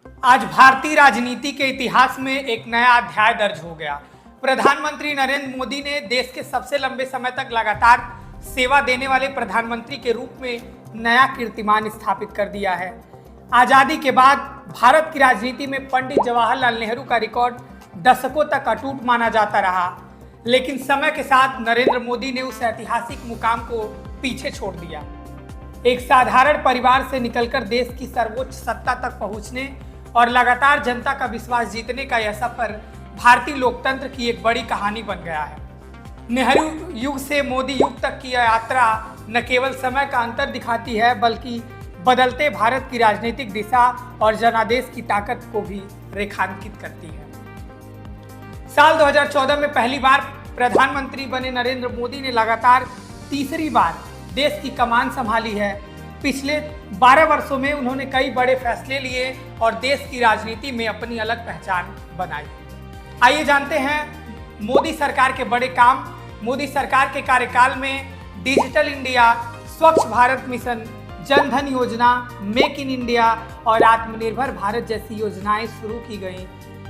आज भारतीय राजनीति के इतिहास में एक नया अध्याय दर्ज हो गया। प्रधानमंत्री नरेंद्र मोदी ने देश के सबसे लंबे समय तक लगातार सेवा देने वाले प्रधानमंत्री के रूप में नया कीर्तिमान स्थापित कर दिया है। आजादी के बाद भारत की राजनीति में पंडित जवाहरलाल नेहरू का रिकॉर्ड दशकों तक अटूट माना जाता रहा, लेकिन समय के साथ नरेंद्र मोदी ने उस ऐतिहासिक मुकाम को पीछे छोड़ दिया। एक साधारण परिवार से निकलकर देश की सर्वोच्च सत्ता तक पहुंचने और लगातार जनता का विश्वास जीतने का यह सफर भारतीय लोकतंत्र की एक बड़ी कहानी बन गया है। नेहरू युग से मोदी युग तक की यह यात्रा न केवल समय का अंतर दिखाती है, बल्कि बदलते भारत की राजनीतिक दिशा और जनादेश की ताकत को भी रेखांकित करती है। साल 2014 में पहली बार प्रधानमंत्री बने नरेंद्र मोदी ने लगातार तीसरी बार देश की कमान संभाली है। पिछले 12 वर्षों में उन्होंने कई बड़े फैसले लिए और देश की राजनीति में अपनी अलग पहचान बनाई। आइए जानते हैं मोदी सरकार के बड़े काम। मोदी सरकार के कार्यकाल में डिजिटल इंडिया, स्वच्छ भारत मिशन, जन धन योजना, मेक इन इंडिया और आत्मनिर्भर भारत जैसी योजनाएं शुरू की गई।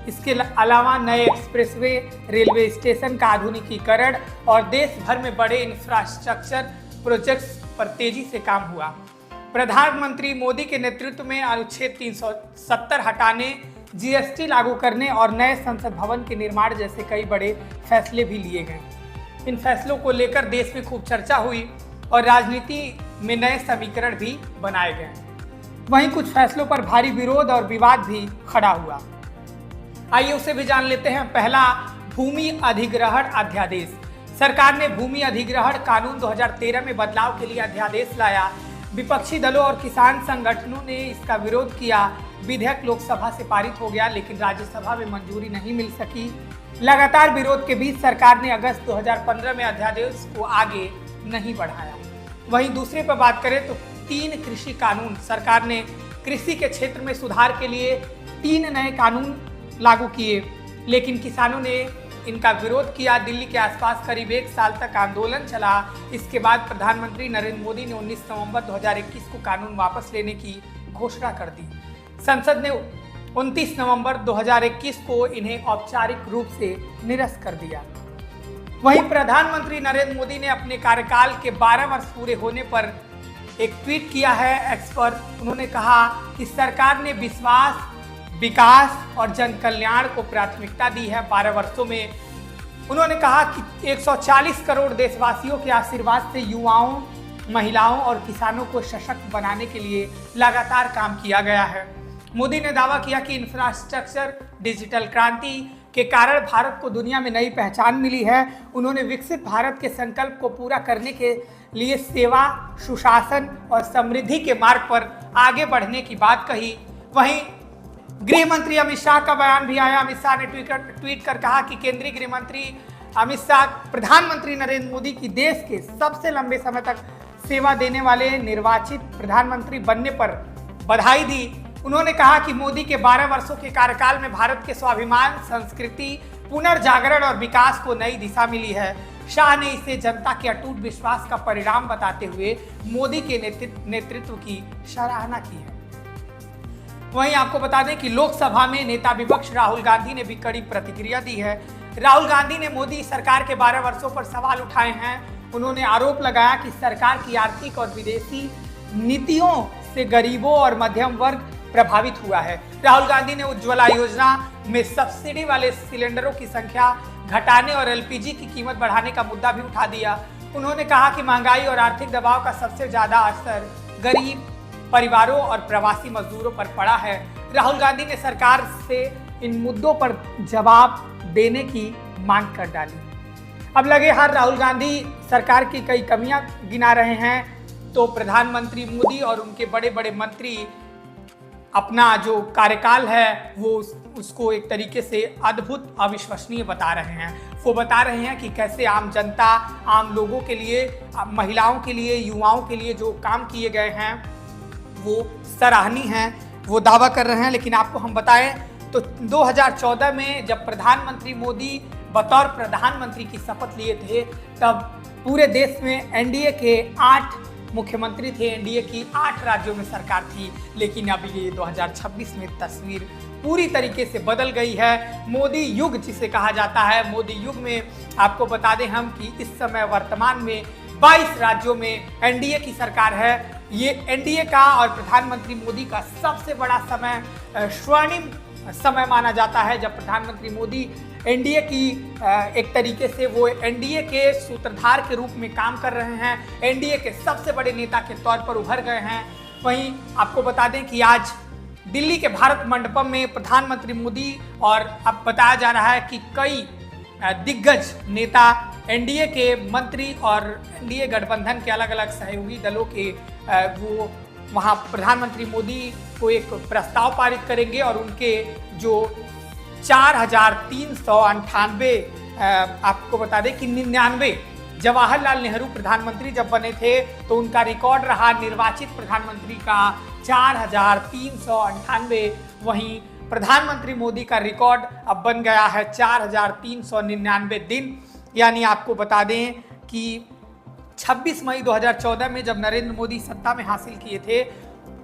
इसके अलावा नए एक्सप्रेसवे, रेलवे स्टेशन का आधुनिकीकरण और देश भर में बड़े इंफ्रास्ट्रक्चर प्रोजेक्ट्स पर तेजी से काम हुआ। प्रधानमंत्री मोदी के नेतृत्व में अनुच्छेद 370 हटाने, जीएसटी लागू करने और नए संसद भवन के निर्माण जैसे कई बड़े फैसले भी लिए गए। इन फैसलों को लेकर देश में खूब चर्चा हुई और राजनीति में नए समीकरण भी बनाए गए। वहीं कुछ फैसलों पर भारी विरोध और विवाद भी खड़ा हुआ। आइए उसे भी जान लेते हैं। पहला, भूमि अधिग्रहण अध्यादेश। सरकार ने भूमि अधिग्रहण कानून 2013 में बदलाव के लिए अध्यादेश लाया। विपक्षी दलों और किसान संगठनों ने इसका विरोध किया। विधेयक लोकसभा से पारित हो गया, लेकिन राज्यसभा में मंजूरी नहीं मिल सकी। लगातार विरोध के बीच सरकार ने अगस्त 2015 में अध्यादेश को आगे नहीं बढ़ाया। वहीं दूसरे पर बात करें तो 3 कृषि कानून। सरकार ने कृषि के क्षेत्र में सुधार के लिए 3 नए कानून लागू किए, लेकिन किसानों ने इनका विरोध किया। दिल्ली के आसपास करीब 1 साल तक आंदोलन चला। इसके बाद प्रधानमंत्री नरेंद्र मोदी ने 19 नवंबर 2021 को कानून वापस लेने की घोषणा कर दी। संसद ने 29 नवंबर 2021 को इन्हें औपचारिक रूप से निरस्त कर दिया। वहीं प्रधानमंत्री नरेंद्र मोदी ने अपने कार्यकाल के 12 वर्ष पूरे होने पर एक ट्वीट किया है एक्स पर। उन्होंने कहा कि सरकार ने विश्वास, विकास और जन कल्याण को प्राथमिकता दी है। 12 वर्षों में उन्होंने कहा कि 140 करोड़ देशवासियों के आशीर्वाद से युवाओं, महिलाओं और किसानों को सशक्त बनाने के लिए लगातार काम किया गया है। मोदी ने दावा किया कि इंफ्रास्ट्रक्चर, डिजिटल क्रांति के कारण भारत को दुनिया में नई पहचान मिली है। उन्होंने विकसित भारत के संकल्प को पूरा करने के लिए सेवा, सुशासन और समृद्धि के मार्ग पर आगे बढ़ने की बात कही। वहीं गृह मंत्री अमित शाह का बयान भी आया। अमित शाह ने ट्वीट कर कहा कि केंद्रीय गृह मंत्री अमित शाह प्रधानमंत्री नरेंद्र मोदी की देश के सबसे लंबे समय तक सेवा देने वाले निर्वाचित प्रधानमंत्री बनने पर बधाई दी। उन्होंने कहा कि मोदी के 12 वर्षों के कार्यकाल में भारत के स्वाभिमान, संस्कृति, पुनर्जागरण और विकास को नई दिशा मिली है। शाह ने इसे जनता के अटूट विश्वास का परिणाम बताते हुए मोदी के नेतृत्व की सराहना की है। वहीं आपको बता दें कि लोकसभा में नेता विपक्ष राहुल गांधी ने भी कड़ी प्रतिक्रिया दी है। राहुल गांधी ने मोदी सरकार के 12 वर्षों पर सवाल उठाए हैं। उन्होंने आरोप लगाया कि सरकार की आर्थिक और विदेशी नीतियों से गरीबों और मध्यम वर्ग प्रभावित हुआ है। राहुल गांधी ने उज्ज्वला योजना में सब्सिडी वाले सिलेंडरों की संख्या घटाने और एलपीजी की कीमत बढ़ाने का मुद्दा भी उठा दिया। उन्होंने कहा कि महंगाई और आर्थिक दबाव का सबसे ज्यादा असर गरीब परिवारों और प्रवासी मजदूरों पर पड़ा है। राहुल गांधी ने सरकार से इन मुद्दों पर जवाब देने की मांग कर डाली। अब लगे हाथ राहुल गांधी सरकार की कई कमियां गिना रहे हैं, तो प्रधानमंत्री मोदी और उनके बड़े बड़े मंत्री अपना जो कार्यकाल है वो उसको एक तरीके से अद्भुत, अविश्वसनीय बता रहे हैं। वो बता रहे हैं कि कैसे आम जनता, आम लोगों के लिए, महिलाओं के लिए, युवाओं के लिए जो काम किए गए हैं वो सराहनीय हैं, वो दावा कर रहे हैं। लेकिन आपको हम बताएं तो 2014 में जब प्रधानमंत्री मोदी बतौर प्रधानमंत्री की शपथ लिए थे, तब पूरे देश में एनडीए के 8 मुख्यमंत्री थे, एनडीए की 8 राज्यों में सरकार थी, लेकिन अब ये 2026 में तस्वीर पूरी तरीके से बदल गई है। मोदी युग जिसे कहा जाता है, मोदी युग में आपको बता दें हम कि इस समय वर्तमान में 22 राज्यों में एनडीए की सरकार है। ये एनडीए का और प्रधानमंत्री मोदी का सबसे बड़ा समय, स्वर्णिम समय माना जाता है, जब प्रधानमंत्री मोदी एनडीए की एक तरीके से वो एनडीए के सूत्रधार के रूप में काम कर रहे हैं, एनडीए के सबसे बड़े नेता के तौर पर उभर गए हैं। वहीं आपको बता दें कि आज दिल्ली के भारत मंडपम में प्रधानमंत्री मोदी और अब बताया जा रहा है कि कई दिग्गज नेता, एनडीए के मंत्री और एनडीए गठबंधन के अलग अलग सहयोगी दलों के वो वहाँ प्रधानमंत्री मोदी को एक प्रस्ताव पारित करेंगे और उनके जो 4,398 आपको बता दें कि 99 जवाहरलाल नेहरू प्रधानमंत्री जब बने थे तो उनका रिकॉर्ड रहा निर्वाचित प्रधानमंत्री का 4,398। वहीं प्रधानमंत्री मोदी का रिकॉर्ड अब बन गया है 4,399 दिन। यानी आपको बता दें कि 26 मई 2014 में जब नरेंद्र मोदी सत्ता में हासिल किए थे,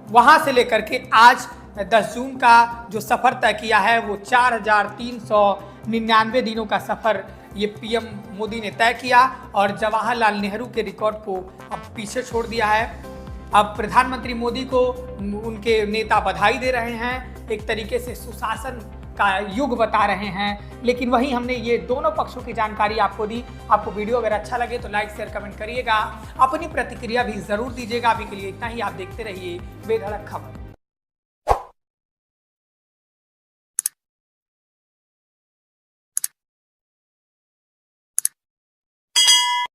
वहां से लेकर के आज 10 जून का जो सफर तय किया है वो 4,399 दिनों का सफर ये पीएम मोदी ने तय किया और जवाहरलाल नेहरू के रिकॉर्ड को अब पीछे छोड़ दिया है। अब प्रधानमंत्री मोदी को उनके नेता बधाई दे रहे हैं, एक तरीके से सुशासन का युग बता रहे हैं। लेकिन वहीं हमने ये दोनों पक्षों की जानकारी आपको दी। आपको वीडियो अगर अच्छा लगे तो लाइक शेयर कमेंट करिएगा, अपनी प्रतिक्रिया भी जरूर दीजिएगा। अभी के लिए इतना ही, आप देखते रहिए बेधड़क खबर।